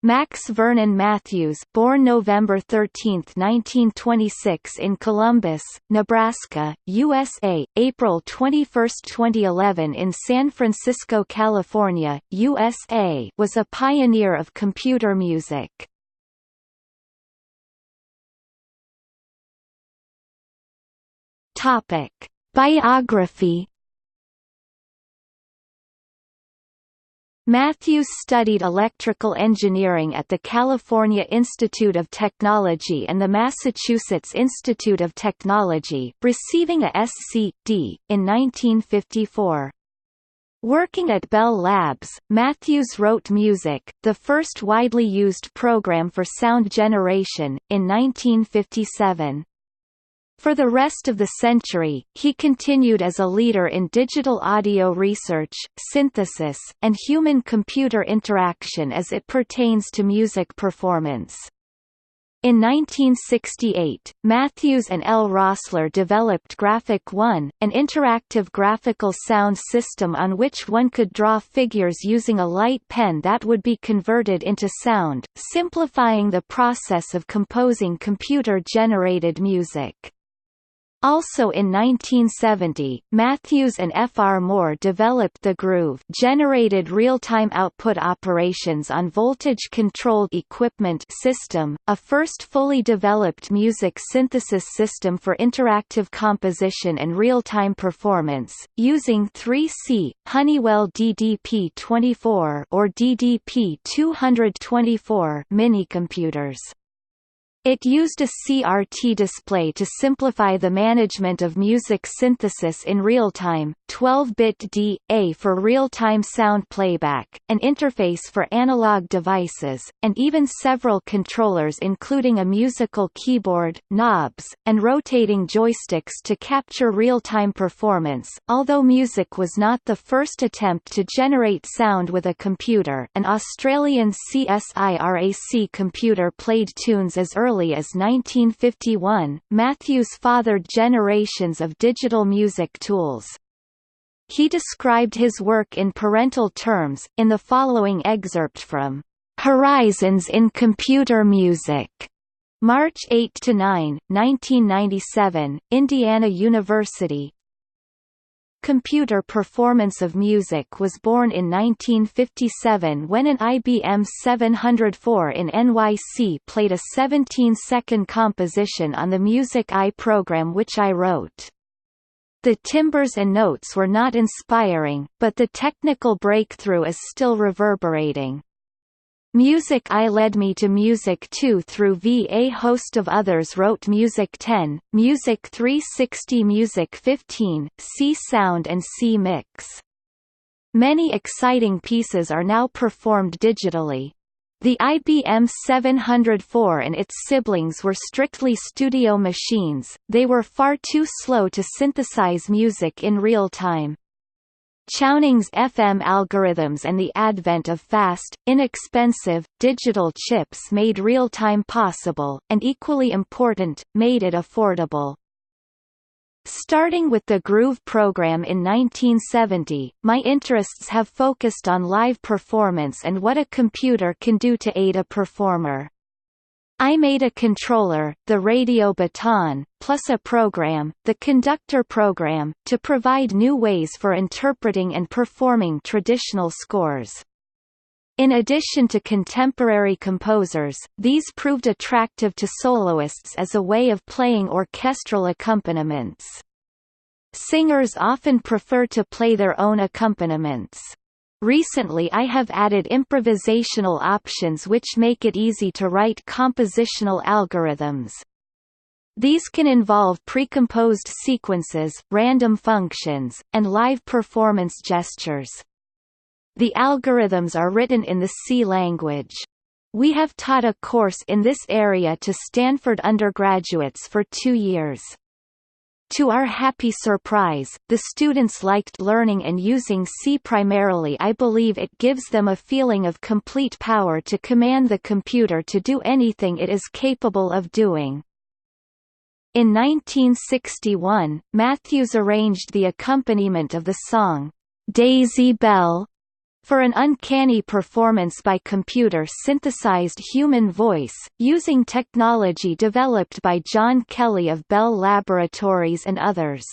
Max Vernon Matthews, born November 13, 1926 in Columbus, Nebraska, USA, April 21, 2011 in San Francisco, California, USA, was a pioneer of computer music. Topic: Biography. Matthews studied electrical engineering at the California Institute of Technology and the Massachusetts Institute of Technology, receiving a Sc.D. in 1954. Working at Bell Labs, Matthews wrote Music, the first widely used program for sound generation, in 1957. For the rest of the century, he continued as a leader in digital audio research, synthesis, and human-computer interaction as it pertains to music performance. In 1968, Matthews and L. Rossler developed Graphic One, an interactive graphical sound system on which one could draw figures using a light pen that would be converted into sound, simplifying the process of composing computer-generated music. Also in 1970, Matthews and F. R. Moore developed the Groove, generated real-time output operations on voltage-controlled equipment system, a first fully developed music synthesis system for interactive composition and real-time performance, using 3C, Honeywell DDP-24 or DDP-224 minicomputers. It used a CRT display to simplify the management of music synthesis in real-time, 12-bit D.A. for real-time sound playback, an interface for analog devices, and even several controllers including a musical keyboard, knobs, and rotating joysticks to capture real-time performance. Although Music was not the first attempt to generate sound with a computer, an Australian CSIRAC computer played tunes as early as 1951. Matthews fathered generations of digital music tools. He described his work in parental terms, in the following excerpt from Horizons in Computer Music, March 8–9, 1997, Indiana University. Computer performance of music was born in 1957 when an IBM 704 in NYC played a 17-second composition on the Music I program which I wrote. The timbres and notes were not inspiring, but the technical breakthrough is still reverberating. Music I led me to Music 2 through a host of others wrote Music 10, Music 360, Music 15, C Sound and C Mix. Many exciting pieces are now performed digitally. The IBM 704 and its siblings were strictly studio machines, they were far too slow to synthesize music in real time. Chowning's FM algorithms and the advent of fast, inexpensive, digital chips made real-time possible, and equally important, made it affordable. Starting with the Groove program in 1970, my interests have focused on live performance and what a computer can do to aid a performer. I made a controller, the Radio Baton, plus a program, the Conductor program, to provide new ways for interpreting and performing traditional scores. In addition to contemporary composers, these proved attractive to soloists as a way of playing orchestral accompaniments. Singers often prefer to play their own accompaniments. Recently I have added improvisational options which make it easy to write compositional algorithms. These can involve precomposed sequences, random functions, and live performance gestures. The algorithms are written in the C language. We have taught a course in this area to Stanford undergraduates for 2 years. To our happy surprise, the students liked learning and using C primarily. I believe it gives them a feeling of complete power to command the computer to do anything it is capable of doing. In 1961, Matthews arranged the accompaniment of the song, "Daisy Bell", for an uncanny performance by computer-synthesized human voice, using technology developed by John Kelly of Bell Laboratories and others.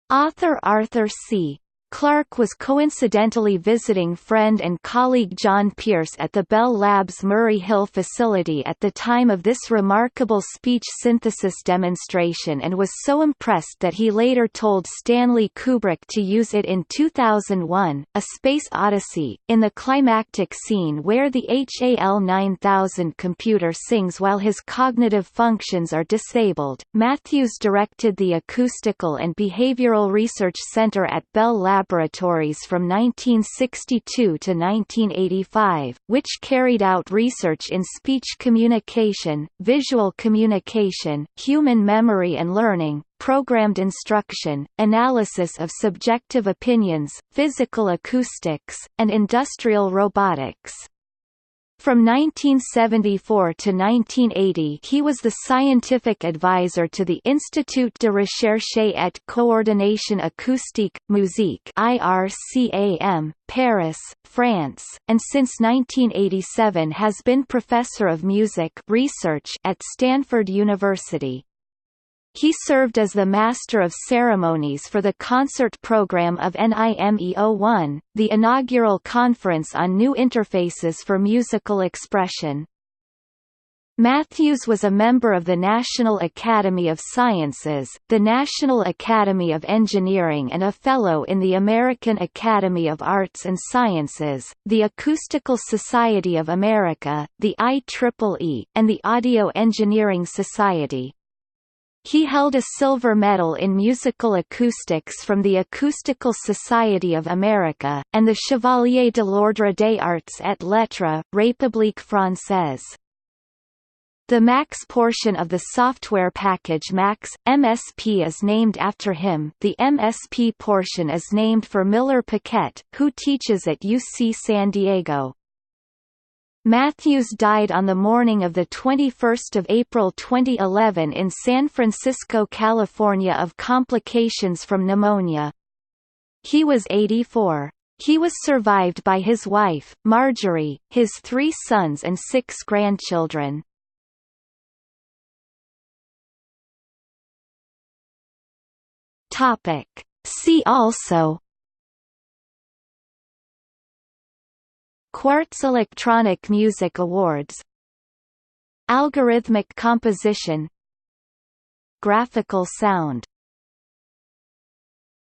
Author Arthur C. Clarke was coincidentally visiting friend and colleague John Pierce at the Bell Labs Murray Hill facility at the time of this remarkable speech synthesis demonstration and was so impressed that he later told Stanley Kubrick to use it in 2001, A Space Odyssey, in the climactic scene where the HAL 9000 computer sings while his cognitive functions are disabled. Matthews directed the Acoustical and Behavioral Research Center at Bell Labs Laboratories from 1962 to 1985, which carried out research in speech communication, visual communication, human memory and learning, programmed instruction, analysis of subjective opinions, physical acoustics, and industrial robotics. From 1974 to 1980 he was the scientific advisor to the Institut de Recherche et Coordination Acoustique, Musique IRCAM, Paris, France, and since 1987 has been professor of music research at Stanford University. He served as the Master of Ceremonies for the concert program of NIME01, the inaugural conference on new interfaces for musical expression. Matthews was a member of the National Academy of Sciences, the National Academy of Engineering and a Fellow in the American Academy of Arts and Sciences, the Acoustical Society of America, the IEEE, and the Audio Engineering Society. He held a silver medal in musical acoustics from the Acoustical Society of America, and the Chevalier de l'Ordre des Arts et Lettres, République Française. The MAX portion of the software package MAX, MSP is named after him. The MSP portion is named for Miller Paquette, who teaches at UC San Diego. Matthews died on the morning of 21 April 2011 in San Francisco, California of complications from pneumonia. He was 84. He was survived by his wife, Marjorie, his 3 sons and 6 grandchildren. See also: Quartz Electronic Music Awards, Algorithmic composition, Graphical sound.